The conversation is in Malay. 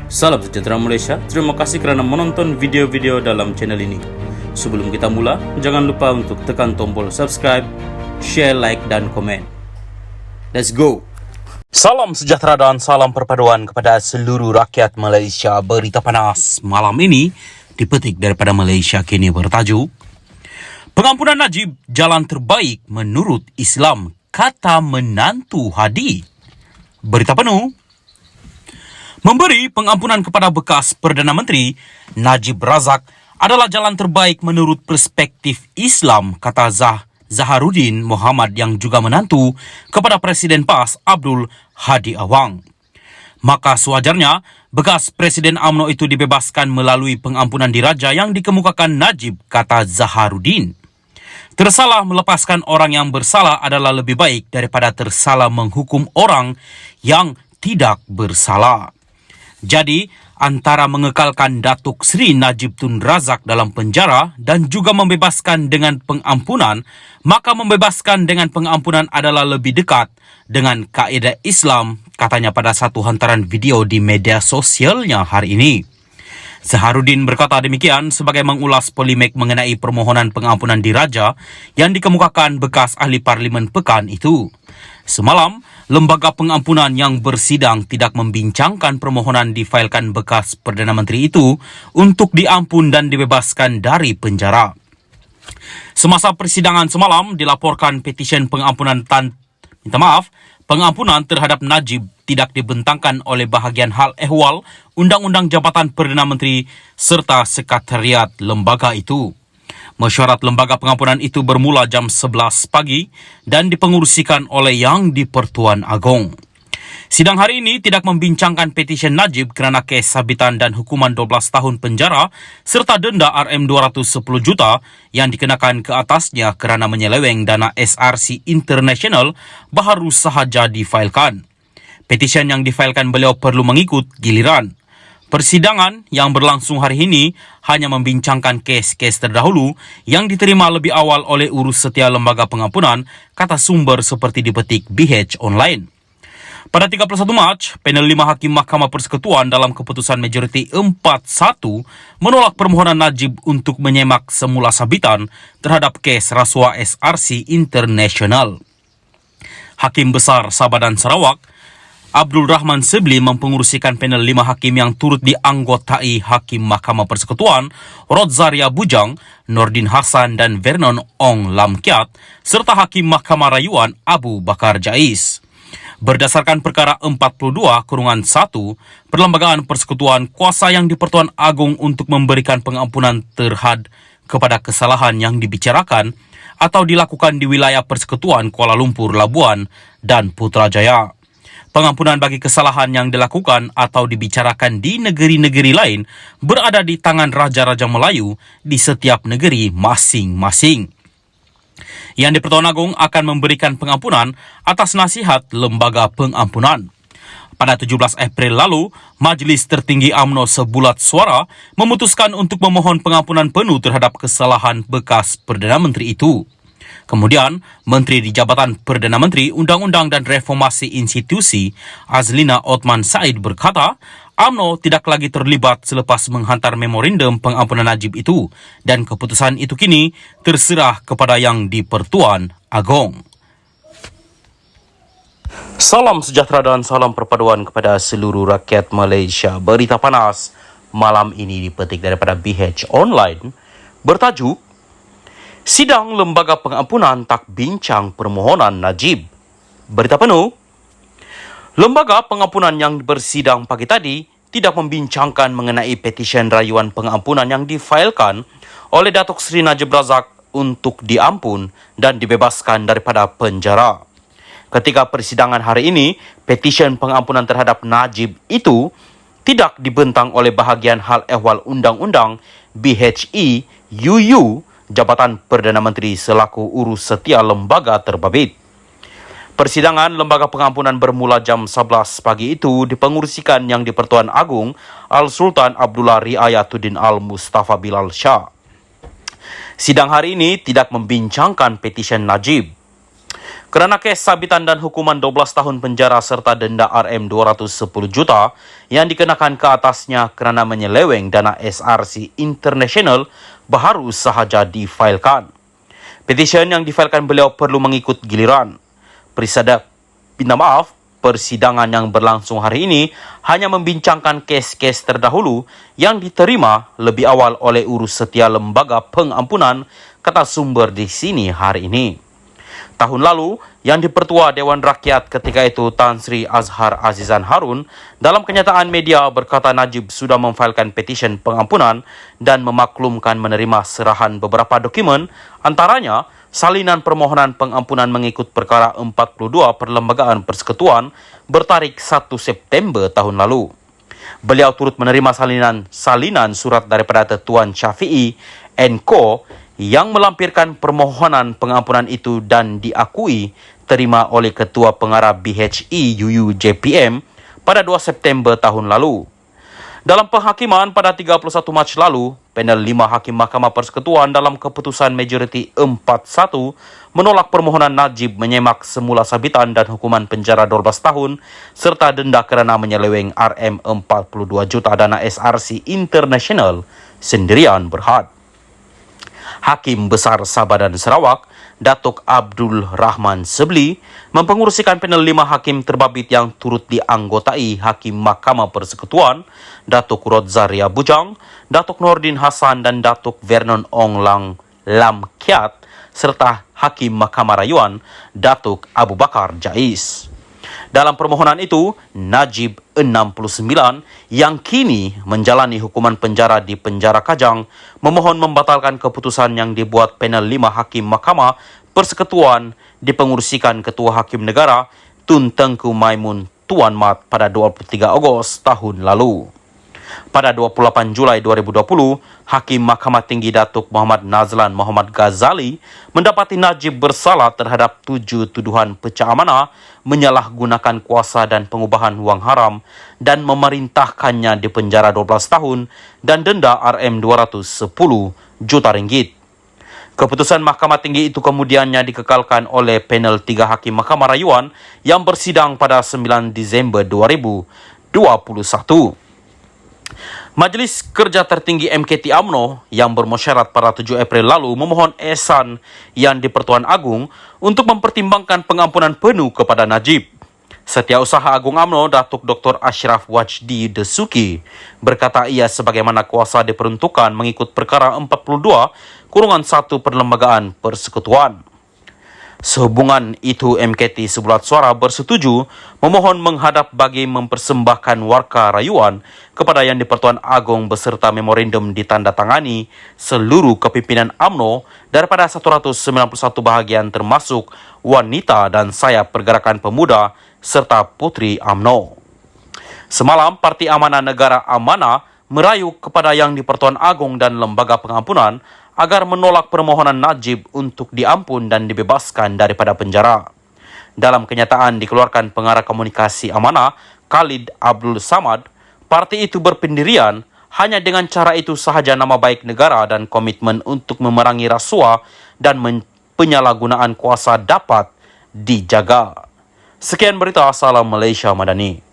Salam sejahtera Malaysia, terima kasih kerana menonton video-video dalam channel ini. Sebelum kita mula, jangan lupa untuk tekan tombol subscribe, share, like, dan komen. Let's go! Salam sejahtera dan salam perpaduan kepada seluruh rakyat Malaysia. Berita panas malam ini dipetik daripada Malaysia Kini bertajuk Pengampunan Najib jalan terbaik menurut Islam, kata menantu Hadi. Berita penuh. Memberi pengampunan kepada bekas Perdana Menteri Najib Razak adalah jalan terbaik menurut perspektif Islam, kata Zaharuddin Muhammad yang juga menantu kepada Presiden PAS Abdul Hadi Awang. Maka sewajarnya, bekas Presiden UMNO itu dibebaskan melalui pengampunan diraja yang dikemukakan Najib, kata Zaharuddin. Tersalah melepaskan orang yang bersalah adalah lebih baik daripada tersalah menghukum orang yang tidak bersalah. Jadi, antara mengekalkan Datuk Seri Najib Tun Razak dalam penjara dan juga membebaskan dengan pengampunan, maka membebaskan dengan pengampunan adalah lebih dekat dengan kaedah Islam, katanya pada satu hantaran video di media sosialnya hari ini. Zaharuddin berkata demikian sebagai mengulas polemik mengenai permohonan pengampunan diraja yang dikemukakan bekas ahli parlimen pekan itu. Semalam, lembaga pengampunan yang bersidang tidak membincangkan permohonan difailkan bekas Perdana Menteri itu untuk diampun dan dibebaskan dari penjara. Semasa persidangan semalam, dilaporkan petisyen pengampunan pengampunan terhadap Najib tidak dibentangkan oleh bahagian hal ehwal Undang-Undang Jabatan Perdana Menteri serta sekretariat lembaga itu. Mesyuarat lembaga pengampunan itu bermula jam 11 pagi dan dipengurusikan oleh Yang di-Pertuan Agong. Sidang hari ini tidak membincangkan petisyen Najib kerana kes sabitan dan hukuman 12 tahun penjara serta denda RM210 juta yang dikenakan ke atasnya kerana menyeleweng dana SRC International baru sahaja difailkan. Petisyen yang difailkan beliau perlu mengikut giliran. Persidangan yang berlangsung hari ini hanya membincangkan kes-kes terdahulu yang diterima lebih awal oleh urus setia lembaga pengampunan, kata sumber seperti dipetik BH Online. Pada 31 Mac, panel 5 Hakim Mahkamah Persekutuan dalam keputusan majoriti 4-1 menolak permohonan Najib untuk menyemak semula sabitan terhadap kes rasuah SRC International. Hakim Besar Sabah dan Sarawak Abdul Rahman Sebli mempengurusikan panel 5 hakim yang turut dianggotai Hakim Mahkamah Persekutuan Rodzaria Bujang, Nordin Hassan dan Vernon Ong Lam Kiat serta Hakim Mahkamah Rayuan Abu Bakar Jais. Berdasarkan perkara 42-1, Perlembagaan Persekutuan kuasa Yang di-Pertuan Agong untuk memberikan pengampunan terhad kepada kesalahan yang dibicarakan atau dilakukan di wilayah Persekutuan Kuala Lumpur, Labuan dan Putrajaya. Pengampunan bagi kesalahan yang dilakukan atau dibicarakan di negeri-negeri lain berada di tangan Raja-Raja Melayu di setiap negeri masing-masing. Yang di-Pertuan Agong akan memberikan pengampunan atas nasihat Lembaga Pengampunan. Pada 17 April lalu, Majlis Tertinggi UMNO sebulat suara memutuskan untuk memohon pengampunan penuh terhadap kesalahan bekas Perdana Menteri itu. Kemudian, Menteri di Jabatan Perdana Menteri Undang-Undang dan Reformasi Institusi Azlina Othman Said berkata, UMNO tidak lagi terlibat selepas menghantar memorandum pengampunan Najib itu dan keputusan itu kini terserah kepada Yang di-Pertuan Agong. Salam sejahtera dan salam perpaduan kepada seluruh rakyat Malaysia. Berita panas malam ini dipetik daripada BH Online bertajuk Sidang Lembaga Pengampunan tak bincang permohonan Najib. Berita penuh. Lembaga Pengampunan yang bersidang pagi tadi tidak membincangkan mengenai petisyen rayuan pengampunan yang difailkan oleh Datuk Seri Najib Razak untuk diampun dan dibebaskan daripada penjara. Ketika persidangan hari ini, petisyen pengampunan terhadap Najib itu tidak dibentang oleh bahagian hal ehwal Undang-Undang BHE UU Jabatan Perdana Menteri selaku urus setia lembaga terbabit. Persidangan Lembaga Pengampunan bermula jam 11 pagi itu dipengurusikan Yang di-Pertuan Agong Al-Sultan Abdullah Riayatuddin Al-Mustafa Bilal Shah. Sidang hari ini tidak membincangkan petisyen Najib. Kerana kes sabitan dan hukuman 12 tahun penjara serta denda RM210 juta yang dikenakan ke atasnya kerana menyeleweng dana SRC International baru sahaja difailkan. Petisyen yang difailkan beliau perlu mengikut giliran. Persidangan yang berlangsung hari ini hanya membincangkan kes-kes terdahulu yang diterima lebih awal oleh urus setia Lembaga Pengampunan, kata sumber di sini hari ini. Tahun lalu, yang dipertua Dewan Rakyat ketika itu Tan Sri Azhar Azizan Harun dalam kenyataan media berkata Najib sudah memfailkan petisyen pengampunan dan memaklumkan menerima serahan beberapa dokumen, antaranya salinan permohonan pengampunan mengikut perkara 42 Perlembagaan Persekutuan bertarik 1 September tahun lalu. Beliau turut menerima salinan surat daripada Tuan Syafi'i N.Co. yang melampirkan permohonan pengampunan itu dan diakui terima oleh Ketua Pengarah BHI UU JPM pada 2 September tahun lalu. Dalam penghakiman pada 31 Mac lalu, panel 5 Hakim Mahkamah Persekutuan dalam keputusan majoriti 4-1 menolak permohonan Najib menyemak semula sabitan dan hukuman penjara 12 tahun serta denda kerana menyeleweng RM42 juta dana SRC International sendirian berhad. Hakim Besar Sabah dan Sarawak, Datuk Abdul Rahman Sebli, mempengurusikan panel 5 hakim terbabit yang turut dianggotai Hakim Mahkamah Persekutuan, Datuk Rodzaria Bujang, Datuk Nordin Hassan dan Datuk Vernon Ong Lam Kiat, serta Hakim Mahkamah Rayuan, Datuk Abu Bakar Jais. Dalam permohonan itu, Najib 69 yang kini menjalani hukuman penjara di penjara Kajang memohon membatalkan keputusan yang dibuat panel 5 Hakim Mahkamah Persekutuan dipengurusikan Ketua Hakim Negara Tun Tengku Maimun Tuan Mat pada 23 Ogos tahun lalu. Pada 28 Julai 2020, Hakim Mahkamah Tinggi Datuk Muhammad Nazlan Muhammad Ghazali mendapati Najib bersalah terhadap 7 tuduhan pecah amanah, menyalahgunakan kuasa dan pengubahan wang haram dan memerintahkannya di penjara 12 tahun dan denda RM210 juta ringgit. Keputusan Mahkamah Tinggi itu kemudiannya dikekalkan oleh panel 3 Hakim Mahkamah Rayuan yang bersidang pada 9 Disember 2021. Majlis Kerja Tertinggi MKT UMNO yang bermusyarat pada 7 April lalu memohon ehsan yang di-Pertuan Agong untuk mempertimbangkan pengampunan penuh kepada Najib. Setiausaha Agung UMNO Datuk Dr. Ashraf Wajdi Desuki berkata ia sebagaimana kuasa diperuntukkan mengikut perkara 42-1 Perlembagaan Persekutuan. Sehubungan itu, MKT Sebulat Suara bersetuju memohon menghadap bagi mempersembahkan warka rayuan kepada Yang di-Pertuan Agong beserta memorandum ditandatangani seluruh kepimpinan UMNO daripada 191 bahagian termasuk wanita dan sayap pergerakan pemuda serta putri UMNO. Semalam, Parti Amanah Negara Amanah merayu kepada Yang di-Pertuan Agong dan Lembaga Pengampunan agar menolak permohonan Najib untuk diampun dan dibebaskan daripada penjara. Dalam kenyataan dikeluarkan Pengarah Komunikasi Amanah, Khalid Abdul Samad, parti itu berpendirian hanya dengan cara itu sahaja nama baik negara dan komitmen untuk memerangi rasuah dan penyalahgunaan kuasa dapat dijaga. Sekian berita, Salam Malaysia Madani.